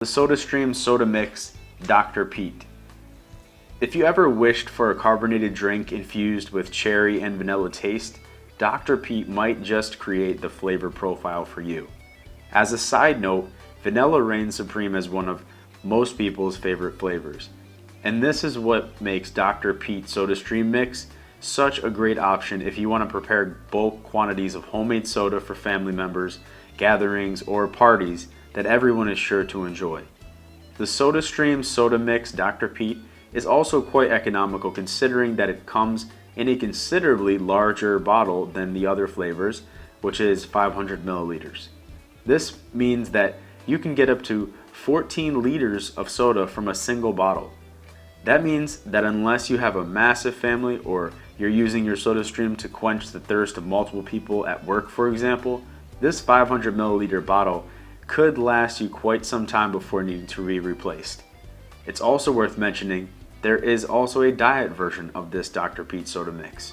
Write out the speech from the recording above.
The Sodastream Soda Mix Dr. Pete. If you ever wished for a carbonated drink infused with cherry and vanilla taste, Dr. Pete might just create the flavor profile for you. As a side note, vanilla reigns supreme as one of most people's favorite flavors. And this is what makes Dr. Pete Sodastream Mix such a great option if you want to prepare bulk quantities of homemade soda for family members, gatherings, or parties that everyone is sure to enjoy. The Sodastream Soda Mix Dr. Pete is also quite economical considering that it comes in a considerably larger bottle than the other flavors, which is 500 milliliters. This means that you can get up to 14 liters of soda from a single bottle. That means that unless you have a massive family or you're using your Sodastream to quench the thirst of multiple people at work, for example, this 500 milliliter bottle could last you quite some time before needing to be replaced. It's also worth mentioning there is also a diet version of this Dr. Pete Soda Mix.